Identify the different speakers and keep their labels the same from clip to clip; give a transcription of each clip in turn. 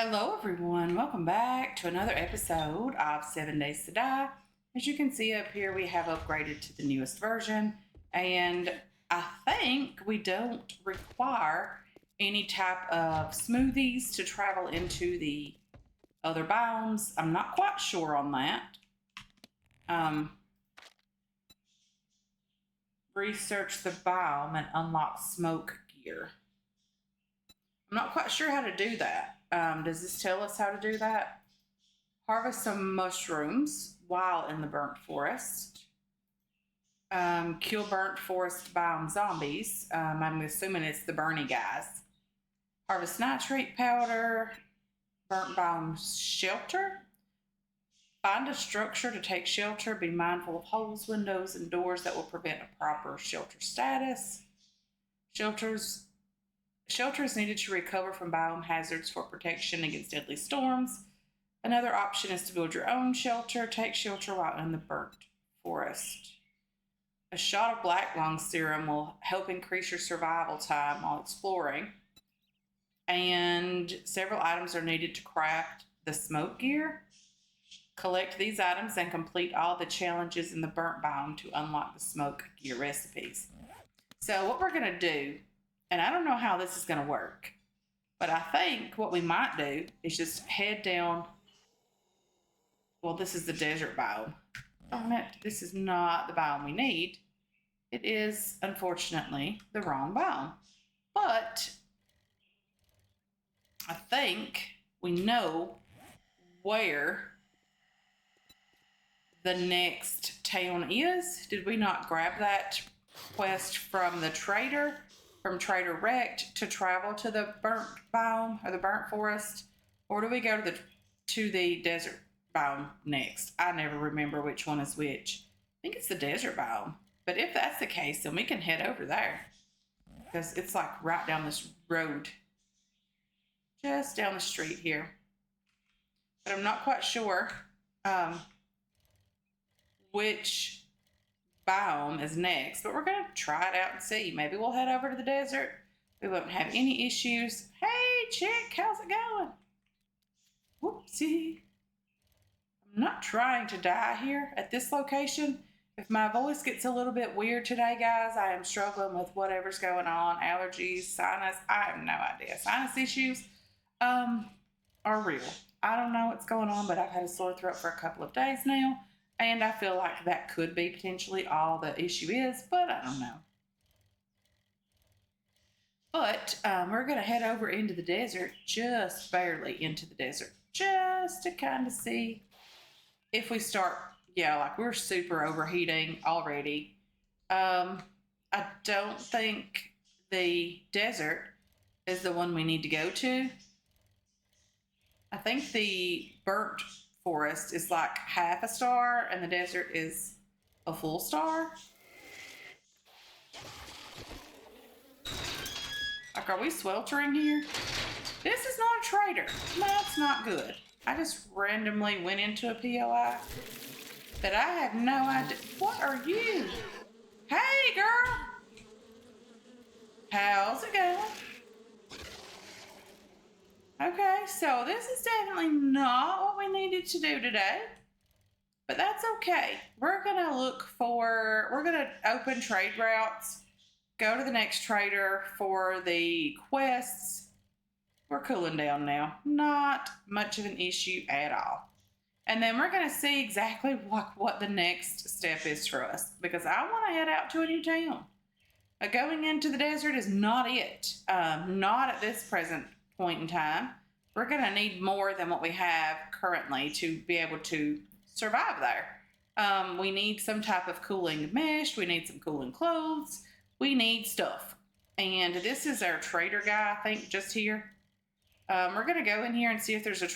Speaker 1: Hello, everyone. Welcome back to another episode of 7 Days to Die. As you can see up here, we have upgraded to the newest version, and I think we don't require any type of smoothies to travel into the other biomes. I'm not quite sure on that. Research the biome and unlock smoke gear. I'm not quite sure how to do that. Does this tell us how to do that? Harvest some mushrooms while in the burnt forest. Kill burnt forest biome zombies. I'm assuming it's the Bernie guys. Harvest nitrate powder. Burnt biome shelter. Find a structure to take shelter. Be mindful of holes, windows, and doors that will prevent a proper shelter status. Shelters needed to recover from biome hazards for protection against deadly storms. Another option is to build your own shelter. Take shelter while in the burnt forest. A shot of black lung serum will help increase your survival time while exploring. And several items are needed to craft the smoke gear. Collect these items and complete all the challenges in the burnt biome to unlock the smoke gear recipes. So what we're going to do, and I don't know how this is going to work, but I think what we might do is just head down. Well, this is the desert biome. Darn it, this is not the biome we need. It is, unfortunately, the wrong biome. But I think we know where the next town is. Did we not grab that quest from the trader, from Trader Rect, to travel to the burnt biome or the burnt forest? Or do we go to the desert biome next? I never remember which one is which. I think it's the desert biome. But if that's the case, then we can head over there. Because it's like right down this road. Just down the street here. But I'm not quite sure which biome is next. But we're going to try it out and see. Maybe we'll head over to the desert. We won't have any issues. Hey, chick, how's it going? Whoopsie. I'm not trying to die here at this location. If my voice gets a little bit weird today, guys, I am struggling with whatever's going on. Allergies, sinus, I have no idea. Sinus issues are real. I don't know what's going on, but I've had a sore throat for a couple of days now, and I feel like that could be potentially all the issue is, but I don't know. But we're going to head over into the desert, just barely into the desert, just to kind of see if we start, like we're super overheating already. I don't think the desert is the one we need to go to. I think the burnt forest is like half a star and the desert is a full star. Like, are we sweltering here? This is not a trader. That's not good. I just randomly went into a POI that I have no idea. What are you? Hey, girl. How's it going? Okay, so this is definitely not what we needed to do today, but that's okay. We're going to open trade routes, go to the next trader for the quests. We're cooling down now. Not much of an issue at all. And then we're going to see exactly what the next step is for us, because I want to head out to a new town. Going into the desert is not it. Not at this present point in time. We're going to need more than what we have currently to be able to survive there. We need some type of cooling mesh. We need some cooling clothes. We need stuff. And this is our trader guy, I think, just here. We're going to go in here and see if there's a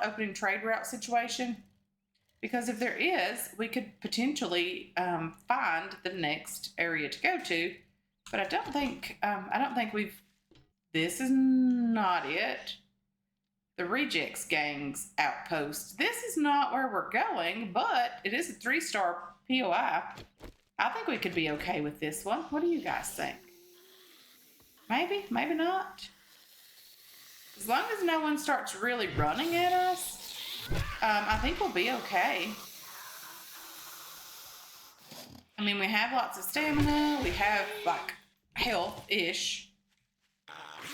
Speaker 1: opening trade route situation. Because if there is, we could potentially find the next area to go to. But I don't think this is not it. The Rejects Gang's outpost. This is not where we're going, but it is a 3-star POI. I think we could be okay with this one. What do you guys think? Maybe, maybe not. As long as no one starts really running at us, I think we'll be okay. I mean, we have lots of stamina. We have, like, health-ish.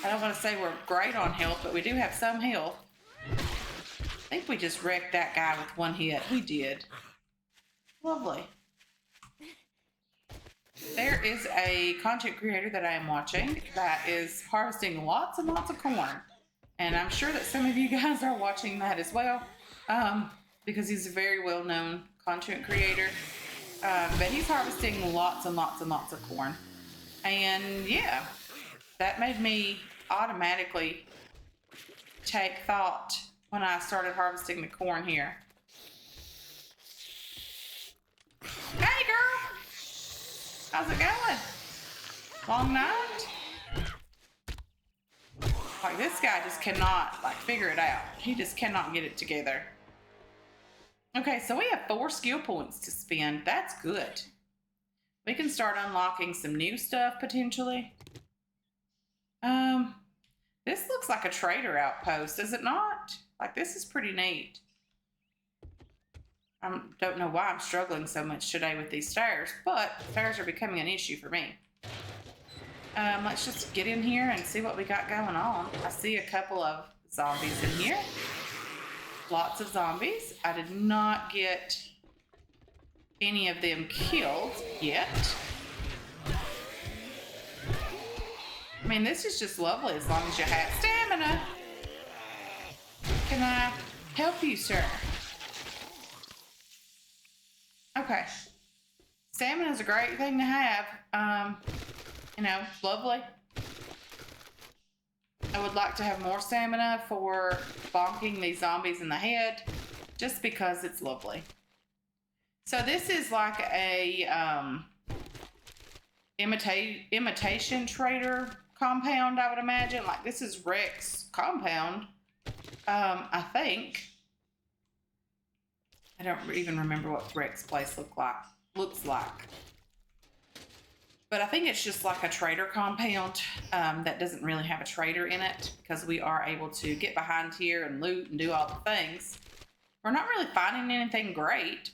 Speaker 1: I don't want to say we're great on health, but we do have some health. I think we just wrecked that guy with one hit. We did. Lovely. There is a content creator that I am watching that is harvesting lots and lots of corn. And I'm sure that some of you guys are watching that as well, because he's a very well-known content creator. But he's harvesting lots and lots and lots of corn. And yeah, that made me automatically take thought when I started harvesting the corn here. Hey girl! How's it going? Long night? Like, this guy just cannot, like, figure it out. He just cannot get it together. Okay, so we have 4 skill points to spend. That's good. We can start unlocking some new stuff, potentially. This looks like a trader outpost, does it not? Like, this is pretty neat. I don't know why I'm struggling so much today with these stairs, but stairs are becoming an issue for me. Let's just get in here and see what we got going on. I see a couple of zombies in here. Lots of zombies. I did not get any of them killed yet. I mean, this is just lovely as long as you have stamina. Can I help you, sir? Okay. Stamina is a great thing to have. You know, lovely. I would like to have more stamina for bonking these zombies in the head, just because it's lovely. So this is like a imitation trader compound, I would imagine. Like, this is Rex compound, I think. I don't even remember what Rex place looks like. But I think it's just like a trader compound that doesn't really have a trader in it, because we are able to get behind here and loot and do all the things. We're not really finding anything great,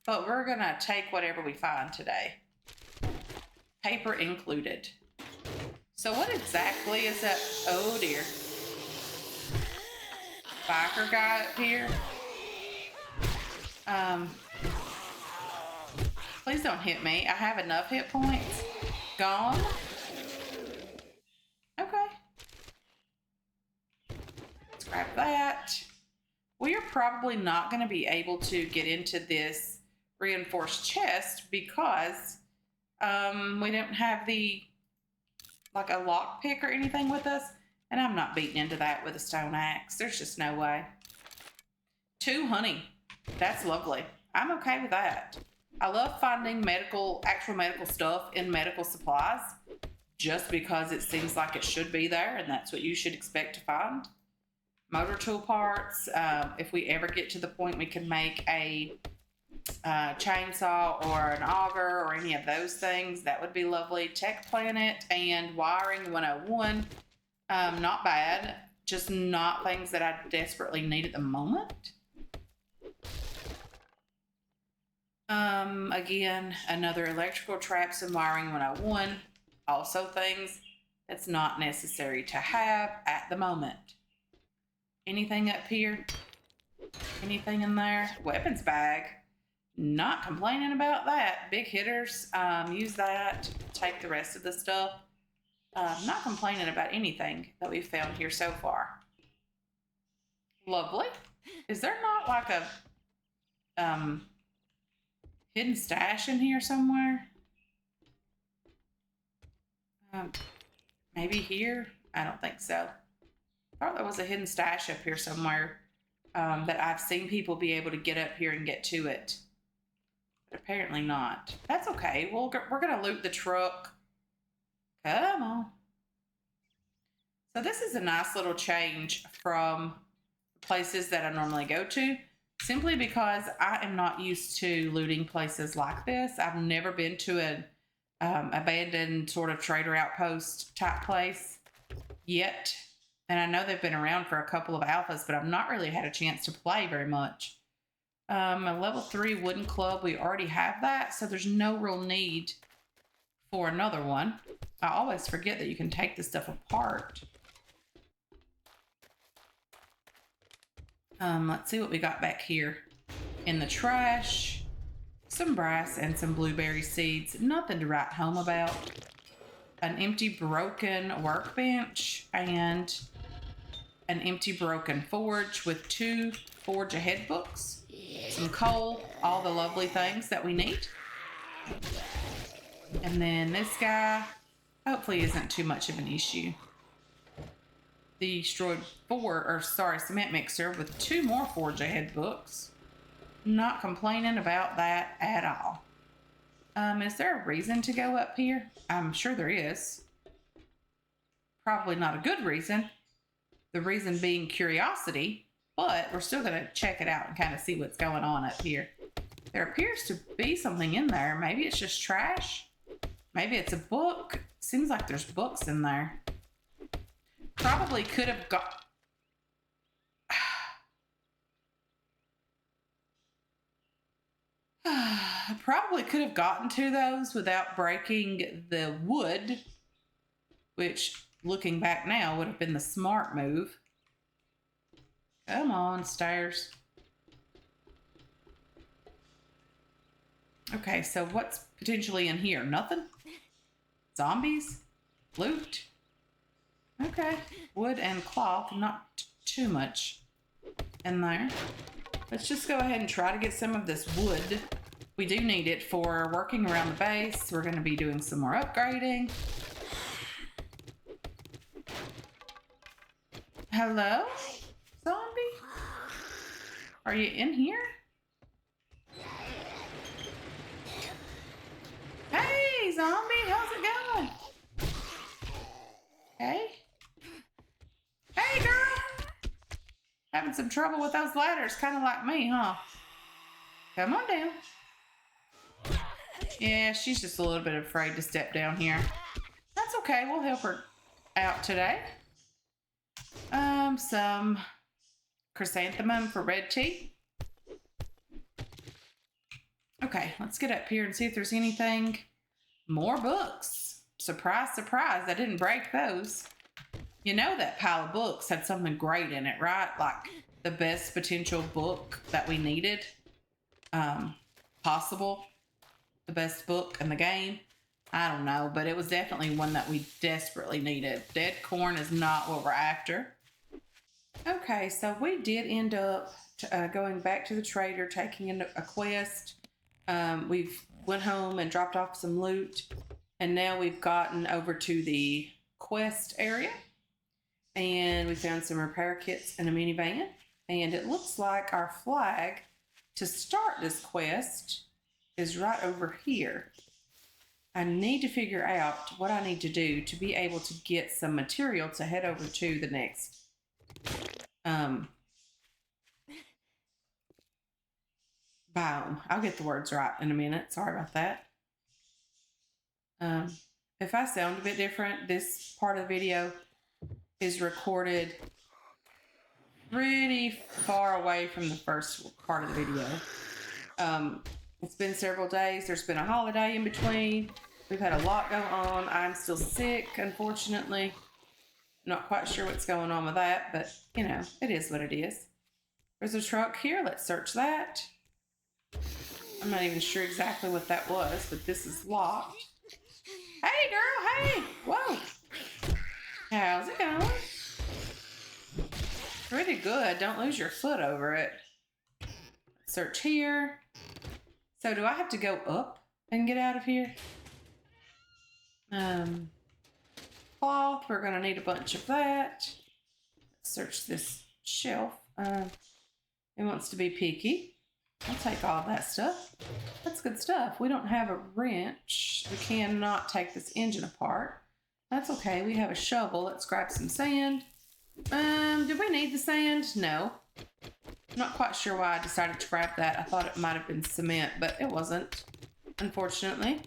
Speaker 1: but we're going to take whatever we find today. Paper included. So what exactly is that? Oh dear. Biker guy up here. Please don't hit me. I have enough hit points. Gone. Okay. Let's grab that. We are probably not going to be able to get into this reinforced chest because we don't have like a lock pick or anything with us. And I'm not beating into that with a stone axe. There's just no way. 2 honey. That's lovely. I'm okay with that. I love finding actual medical stuff in medical supplies, just because it seems like it should be there, and that's what you should expect to find. Motor tool parts. If we ever get to the point we can make a chainsaw or an auger or any of those things, that would be lovely. Tech Planet and Wiring 101. Not bad. Just not things that I desperately need at the moment. Again, another electrical traps and Wiring 101. Also things that's not necessary to have at the moment. Anything up here? Anything in there? Weapons bag. Not complaining about that. Big hitters. Use that. Take the rest of the stuff. Not complaining about anything that we've found here so far. Lovely. Is there not like a hidden stash in here somewhere? Maybe here? I don't think so. I thought there was a hidden stash up here somewhere that I've seen people be able to get up here and get to it. But apparently not. That's okay. We're going to loot the truck. Come on. So this is a nice little change from places that I normally go to, simply because I am not used to looting places like this. I've never been to an abandoned sort of trader outpost type place. yet. And I know they've been around for a couple of alphas, but I've not really had a chance to play very much. A level 3 wooden club, we already have that, so there's no real need for another one. I always forget that you can take this stuff apart. Let's see what we got back here. In the trash, some brass and some blueberry seeds. Nothing to write home about. An empty, broken workbench and an empty, broken forge with 2 Forge Ahead books. Some coal, all the lovely things that we need. And then this guy hopefully isn't too much of an issue. The destroyed cement mixer with 2 more Forge Ahead books. Not complaining about that at all. Is there a reason to go up here? I'm sure there is. Probably not a good reason. The reason being curiosity, but we're still going to check it out and kind of see what's going on up here. There appears to be something in there. Maybe it's just trash. Maybe it's a book. Seems like there's books in there. Probably could have got... Probably could have gotten to those without breaking the wood, which, looking back now, would have been the smart move. Come on, stairs. Okay, so what's potentially in here? Nothing? Zombies? Loot? Okay. Wood and cloth, not too much in there. Let's just go ahead and try to get some of this wood. We do need it for working around the base. We're going to be doing some more upgrading. Hello? Zombie? Are you in here? Hey, zombie, how's it going? Hey? Hey, girl! Having some trouble with those ladders, kind of like me, huh? Come on down. Yeah, she's just a little bit afraid to step down here. That's okay, we'll help her out today. Some chrysanthemum for red tea. Okay, let's get up here and see if there's anything. More books. Surprise, surprise, I didn't break those. You know that pile of books had something great in it, right? Like the best potential book that we needed. Possible. The best book in the game. I don't know, but it was definitely one that we desperately needed. Dead corn is not what we're after. Okay, so we did end up going back to the trader, taking in a quest. We've went home and dropped off some loot, and now we've gotten over to the quest area, and we found some repair kits in a minivan, and it looks like our flag to start this quest is right over here. I need to figure out what I need to do to be able to get some material to head over to the next biome. I'll get the words right in a minute. Sorry about that. If I sound a bit different, this part of the video is recorded pretty far away from the first part of the video. It's been several days. There's been a holiday in between. We've had a lot going on. I'm still sick, unfortunately. Not quite sure what's going on with that, but, you know, it is what it is. There's a truck here. Let's search that. I'm not even sure exactly what that was, but this is locked. Hey, girl. Hey. Whoa. How's it going? Pretty good. Don't lose your foot over it. Search here. So do I have to go up and get out of here? Cloth, we're going to need a bunch of that. Search this shelf. It wants to be picky. I'll take all that stuff. That's good stuff. We don't have a wrench. We cannot take this engine apart. That's okay. We have a shovel. Let's grab some sand. Do we need the sand? No. I'm not quite sure why I decided to grab that. I thought it might have been cement, but it wasn't, unfortunately.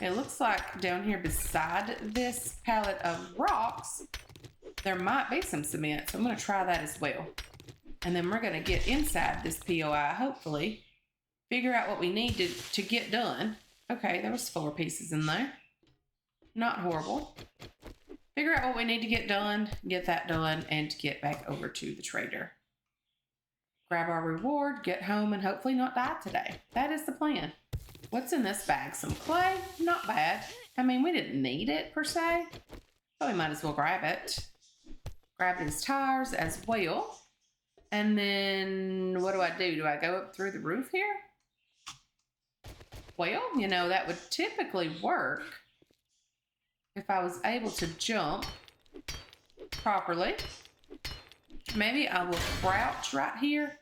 Speaker 1: It looks like down here beside this pallet of rocks, There might be some cement, so I'm going to try that as well. And then we're going to get inside this POI, hopefully. Figure out what we need to get done. Okay, there was 4 pieces in there. Not horrible. Figure out what we need to get done, get that done, and get back over to the trader. Grab our reward, get home, and hopefully not die today. That is the plan. What's in this bag? Some clay? Not bad. I mean, we didn't need it per se, but we might as well grab it. Grab these tires as well. And then what do? Do I go up through the roof here? Well, you know, that would typically work if I was able to jump properly. Maybe I will crouch right here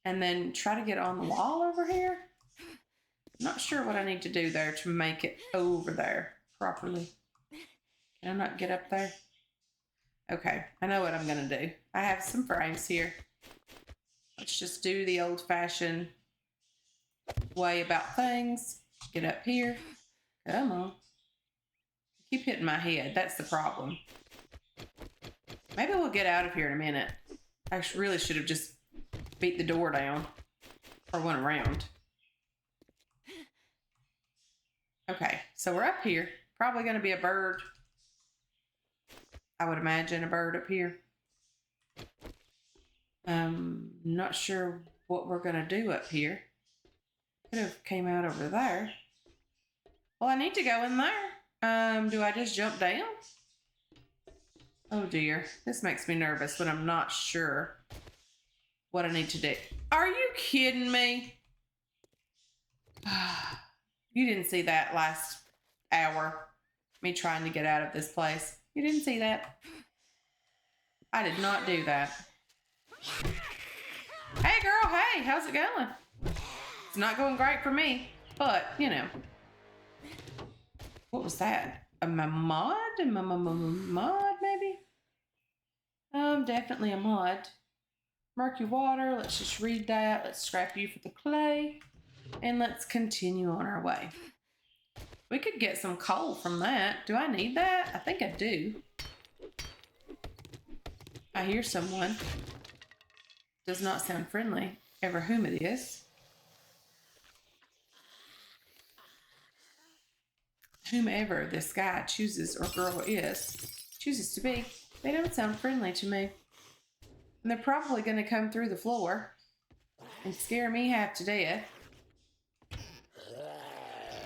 Speaker 1: and then try to get on the wall over here. I'm not sure what I need to do there to make it over there properly. Can I not get up there? Okay, I know what I'm gonna do. I have some frames here. Let's just do the old-fashioned way about things. Get up here. Come on. Keep hitting my head. That's the problem. Maybe we'll get out of here in a minute. I really should have just beat the door down or went around. Okay, so we're up here. Probably going to be a bird. I would imagine a bird up here. Not sure what we're going to do up here. Could have came out over there. Well, I need to go in there. Do I just jump down? Oh dear, this makes me nervous when I'm not sure what I need to do. Are you kidding me? You didn't see that last hour, me trying to get out of this place. You didn't see that? I did not do that. Hey girl, hey, how's it going? It's not going great for me, but you know. What was that? A mod? A mod, maybe? Definitely a mod. Murky water. Let's just read that. Let's scrap you for the clay. And let's continue on our way. We could get some coal from that. Do I need that? I think I do. I hear someone. Does not sound friendly. Ever whom it is. Whomever this guy chooses or girl chooses to be, they don't sound friendly to me. And they're probably going to come through the floor and scare me half to death.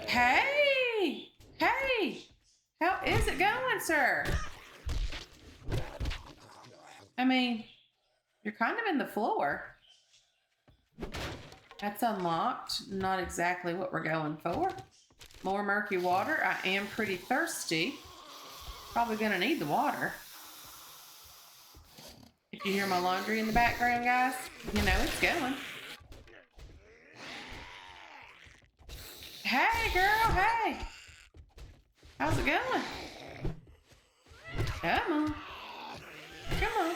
Speaker 1: Hey! Hey! How is it going, sir? I mean, you're kind of in the floor. That's unlocked. Not exactly what we're going for. More murky water. I am pretty thirsty. Probably gonna need the water. If you hear my laundry in the background, guys, you know it's going. Hey, girl, hey. How's it going? Come on. Come on.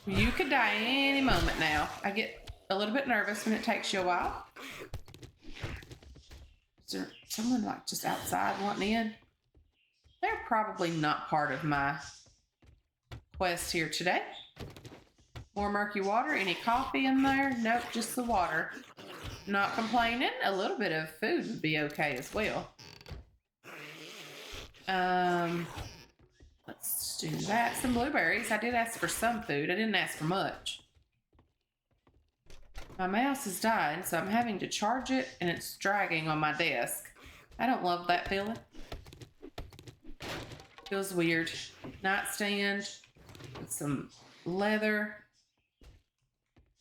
Speaker 1: You could die any moment now. I get a little bit nervous when it takes you a while. Is there someone like just outside wanting in? They're probably not part of my quest here today. More murky water. Any coffee in there? Nope, just the water. Not complaining. A little bit of food would be okay as well. Let's do that. Some blueberries. I did ask for some food. I didn't ask for much. My mouse is dying, so I'm having to charge it, and it's dragging on my desk. I don't love that feeling. Feels weird. Nightstand with some leather.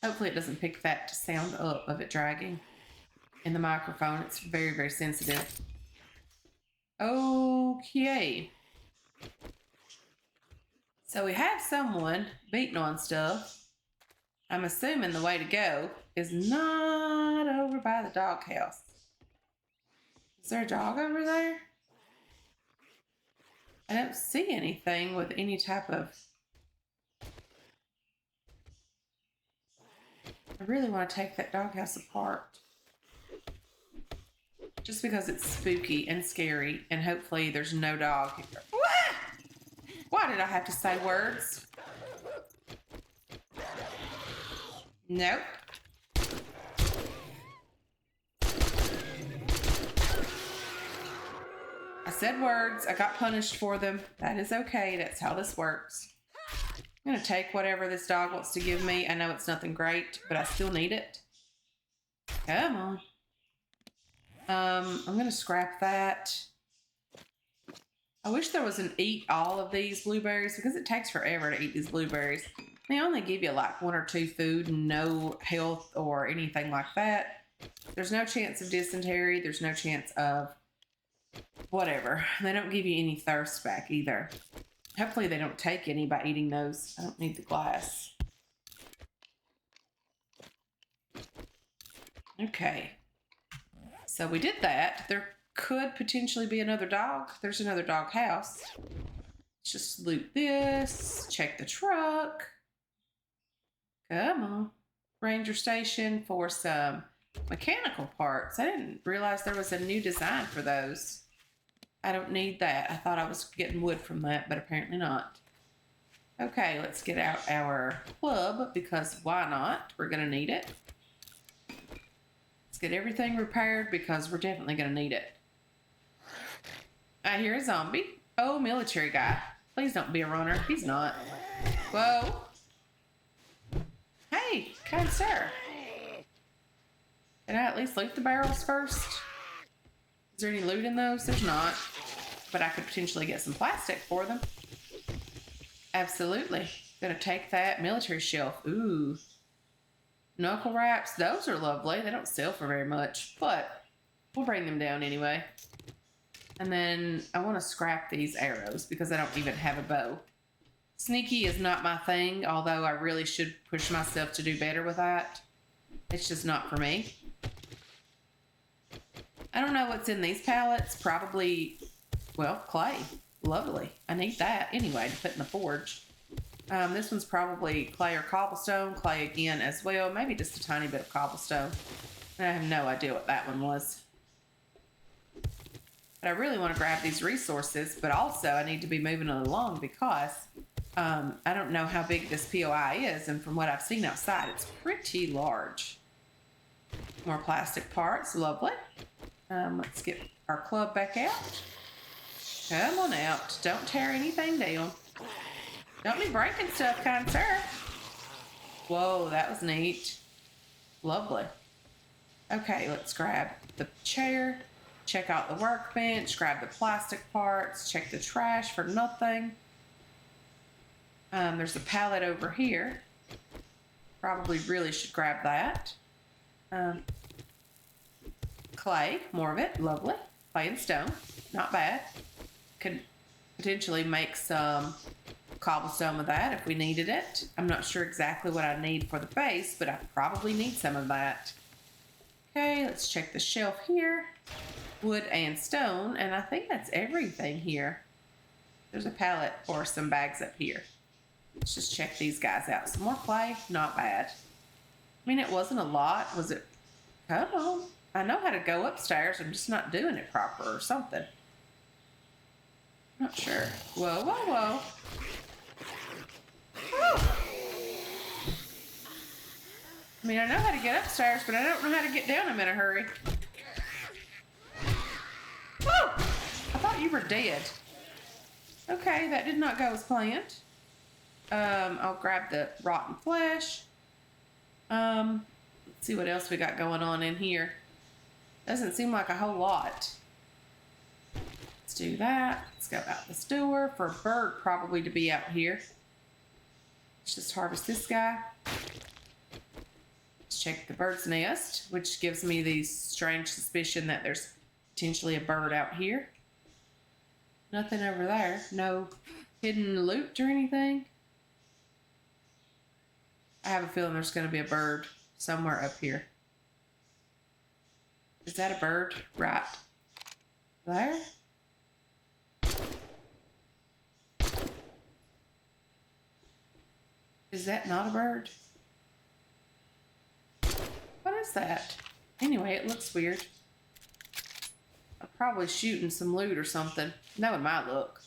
Speaker 1: Hopefully it doesn't pick that sound up of it dragging in the microphone. It's very, very sensitive. Okay. So we have someone beating on stuff. I'm assuming the way to go is not over by the doghouse. Is there a dog over there? I don't see anything with any type of... I really want to take that doghouse apart. Just because it's spooky and scary, and hopefully there's no dog here. Why did I have to say words? Nope. I said words. I got punished for them. That is okay. That's how this works. I'm going to take whatever this dog wants to give me. I know it's nothing great, but I still need it. Come on. I'm going to scrap that. I wish there was an eat all of these blueberries because it takes forever to eat these blueberries. They only give you like 1 or 2 food and no health or anything like that. There's no chance of dysentery. There's no chance of whatever. They don't give you any thirst back either. Hopefully they don't take any by eating those. I don't need the glass. Okay. So we did that. There could potentially be another dog. There's another dog house. Let's just loot this. Check the truck. Come on. Ranger station for some mechanical parts. I didn't realize there was a new design for those. I don't need that. I thought I was getting wood from that, but apparently not. Okay, let's get out our club because why not? We're going to need it. Let's get everything repaired because we're definitely going to need it. I hear a zombie. Oh, military guy. Please don't be a runner. He's not. Whoa. Hey, kind sir. Can I at least loot the barrels first? Is there any loot in those? There's not. But I could potentially get some plastic for them. Absolutely. Gonna take that military shelf. Ooh. Knuckle wraps. Those are lovely. They don't sell for very much, but we'll bring them down anyway. And then I want to scrap these arrows because I don't even have a bow. Sneaky is not my thing, although I really should push myself to do better with that. It's just not for me. I don't know what's in these pallets. Probably, well, clay. Lovely. I need that anyway to put in the forge. This one's probably clay or cobblestone. Clay again as well. Maybe just a tiny bit of cobblestone. I have no idea what that one was. But I really want to grab these resources, but also I need to be moving it along because I don't know how big this POI is, and from what I've seen outside, it's pretty large. More plastic parts. Lovely. Let's get our club back out. Come on out. Don't tear anything down. Don't be breaking stuff, kind sir. Whoa, that was neat. Lovely. Okay, let's grab the chair. Check out the workbench. Grab the plastic parts. Check the trash for nothing. There's a pallet over here. Probably really should grab that. Clay, more of it. Lovely. Clay and stone. Not bad. Could potentially make some cobblestone with that if we needed it. I'm not sure exactly what I need for the base, but I probably need some of that. Okay, let's check the shelf here. Wood and stone, and I think that's everything here. There's a pallet or some bags up here. Let's just check these guys out. Some more clay, not bad. I mean, it wasn't a lot. Was it? Come on. I know how to go upstairs. I'm just not doing it proper or something. Not sure. Whoa, whoa, whoa. Whew. I mean, I know how to get upstairs, but I don't know how to get down them in a hurry. Whew. I thought you were dead. Okay, that did not go as planned. I'll grab the rotten flesh. Let's see what else we got going on in here. Doesn't seem like a whole lot. Let's do that. Let's go out this door for a bird probably to be out here. Let's just harvest this guy. Let's check the bird's nest, which gives me the strange suspicion that there's potentially a bird out here. Nothing over there. No hidden loot or anything. I have a feeling there's going to be a bird somewhere up here. Is that a bird? Right there? Is that not a bird? What is that? Anyway, it looks weird. I'm probably shooting some loot or something. Knowing my look.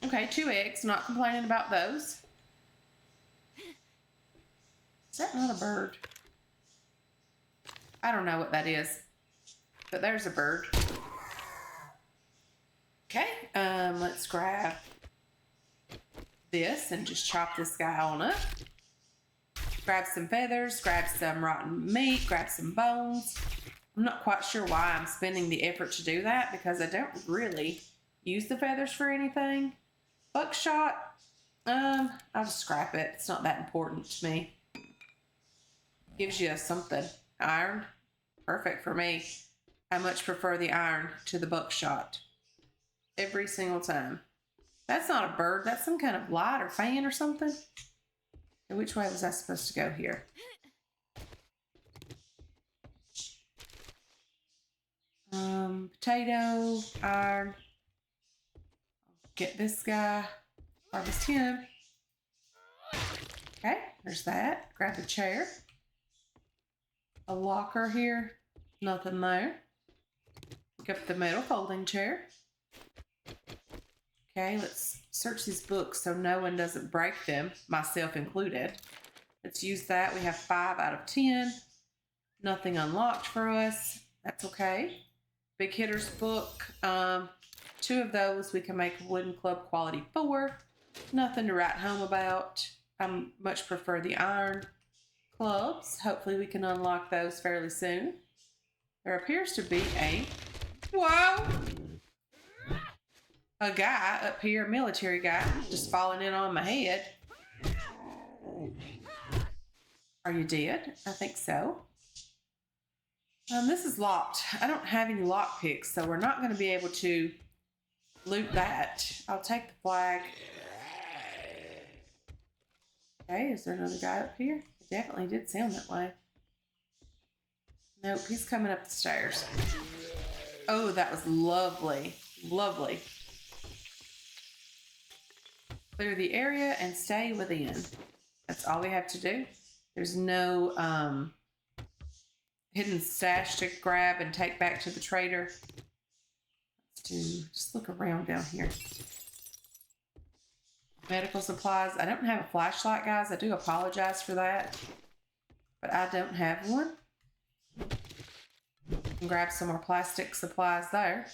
Speaker 1: Okay, 2 eggs. Not complaining about those. Is that not a bird? I don't know what that is, but there's a bird. Okay, let's grab this and just chop this guy on up. Grab some feathers, grab some rotten meat, grab some bones. I'm not quite sure why I'm spending the effort to do that because I don't really use the feathers for anything. Buckshot, I'll just scrap it. It's not that important to me. Gives you something. Iron, perfect for me. I much prefer the iron to the buckshot. Every single time. That's not a bird. That's some kind of light or fan or something. And which way was I supposed to go here? Potato, iron. Get this guy. Harvest him. Okay, there's that. Grab the chair. A locker here. Nothing there. Pick up the metal folding chair. Okay, let's search these books so no one doesn't break them, myself included. Let's use that. We have 5 out of 10. Nothing unlocked for us. That's okay. Big Hitters book. 2 of those we can make a wooden club quality 4. Nothing to write home about. I much prefer the iron clubs. Hopefully we can unlock those fairly soon. There appears to be a... Whoa! A guy up here, a military guy, just falling in on my head. Are you dead? I think so. This is locked. I don't have any lock picks, so we're not going to be able to loot that. I'll take the flag. Okay, is there another guy up here? It definitely did sound that way. Nope, he's coming up the stairs. Oh, that was lovely. Lovely. Clear the area and stay within. That's all we have to do. There's no hidden stash to grab and take back to the trader. Just look around down here. Medical supplies. I don't have a flashlight, guys. I do apologize for that. But I don't have one. And grab some more plastic supplies there.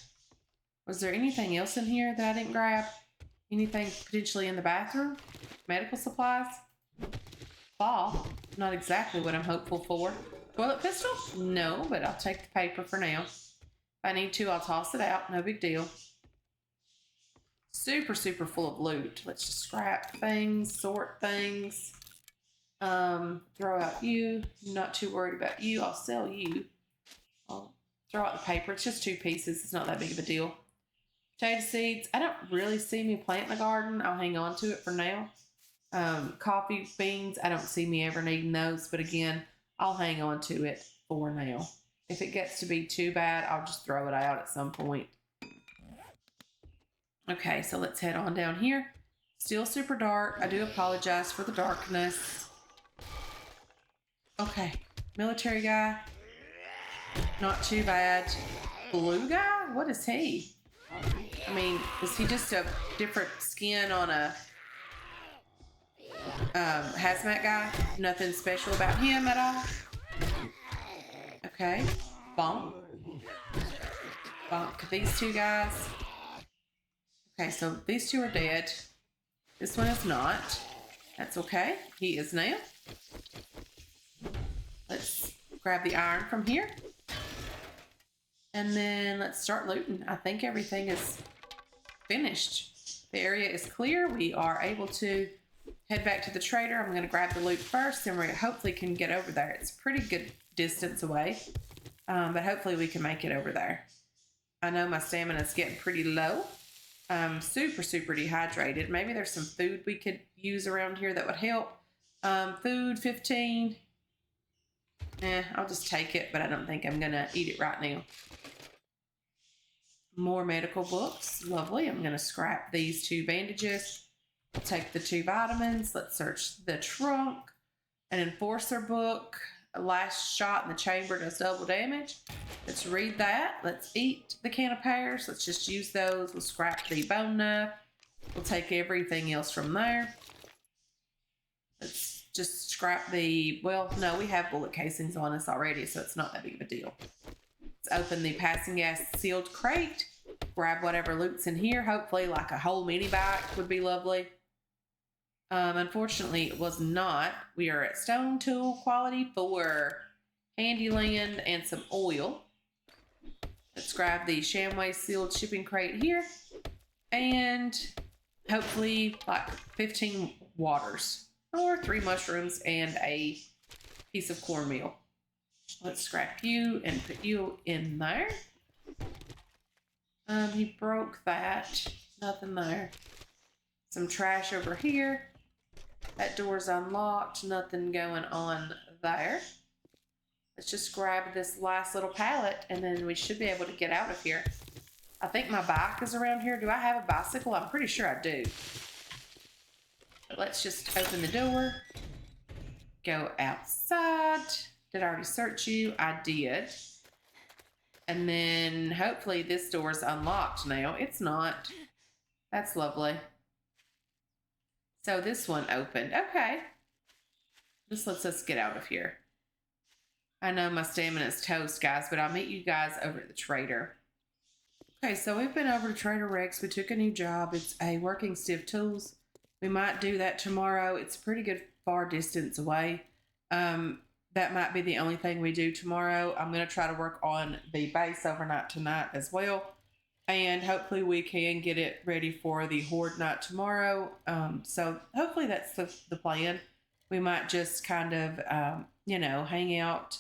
Speaker 1: Was there anything else in here that I didn't grab? Anything potentially in the bathroom? Medical supplies? Ball. Not exactly what I'm hopeful for. Toilet pistol? No, but I'll take the paper for now. If I need to, I'll toss it out. No big deal. Super, super full of loot. Let's just scrap things, sort things. Throw out you. Not too worried about you. I'll sell you. I'll throw out the paper. It's just 2 pieces. It's not that big of a deal. Potato seeds. I don't really see me planting the garden. I'll hang on to it for now. Coffee beans. I don't see me ever needing those. But again, I'll hang on to it for now. If it gets to be too bad, I'll just throw it out at some point. Okay, so let's head on down here. Still super dark. I do apologize for the darkness. Okay, military guy. Not too bad. Blue guy? What is he? I mean, is he just a different skin on a hazmat guy? Nothing special about him at all? Okay. Bonk. Bonk these 2 guys. Okay, so these 2 are dead. This one is not. That's okay. He is now. Let's grab the iron from here. And then let's start looting. I think everything is finished. The area is clear. We are able to head back to the trader. I'm going to grab the loot first and we hopefully can get over there. It's a pretty good distance away, but hopefully we can make it over there. I know my stamina is getting pretty low. I'm super, super dehydrated. Maybe there's some food we could use around here that would help. Food, 15. I'll just take it, but I don't think I'm going to eat it right now. More medical books. Lovely. I'm going to scrap these 2 bandages. I'll take the 2 vitamins. Let's search the trunk. An enforcer book. A last shot in the chamber does double damage. Let's read that. Let's eat the can of pears. Let's just use those. We'll scrap the bone knife. We'll take everything else from there. Let's just scrap the, well, no, we have bullet casings on us already, so it's not that big of a deal. Let's open the passing gas sealed crate. Grab whatever loot's in here. Hopefully, like a whole mini bike would be lovely. Unfortunately, it was not. We are at stone tool quality for Handyland and some oil. Let's grab the Shamway sealed shipping crate here. And hopefully like 15 waters or 3 mushrooms and a piece of cornmeal. Let's scrap you and put you in there. He broke that. Nothing there. Some trash over here. That door's unlocked. Nothing going on there. Let's just grab this last little pallet and then we should be able to get out of here. I think my bike is around here. Do I have a bicycle? I'm pretty sure I do. But let's just open the door. Go outside. Did I already search you? I did. And then hopefully this door is unlocked now. It's not. That's lovely. So this one opened. Okay. This lets us get out of here. I know my stamina is toast, guys, but I'll meet you guys over at the trader. Okay, so we've been over to Trader Rex. We took a new job. It's a working stiff tools. We might do that tomorrow. It's a pretty good far distance away. That might be the only thing we do tomorrow. I'm going to try to work on the base overnight tonight as well. And hopefully we can get it ready for the horde night tomorrow. So hopefully that's the plan. We might just kind of, hang out,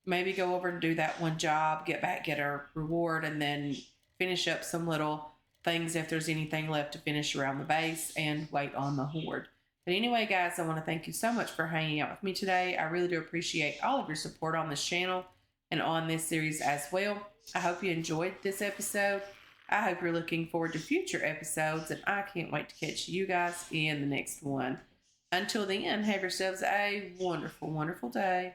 Speaker 1: maybe go over and do that one job, get back, get our reward, and then finish up some little things if there's anything left to finish around the base and wait on the horde. But anyway, guys, I want to thank you so much for hanging out with me today. I really do appreciate all of your support on this channel and on this series as well. I hope you enjoyed this episode. I hope you're looking forward to future episodes, and I can't wait to catch you guys in the next one. Until then, have yourselves a wonderful, wonderful day.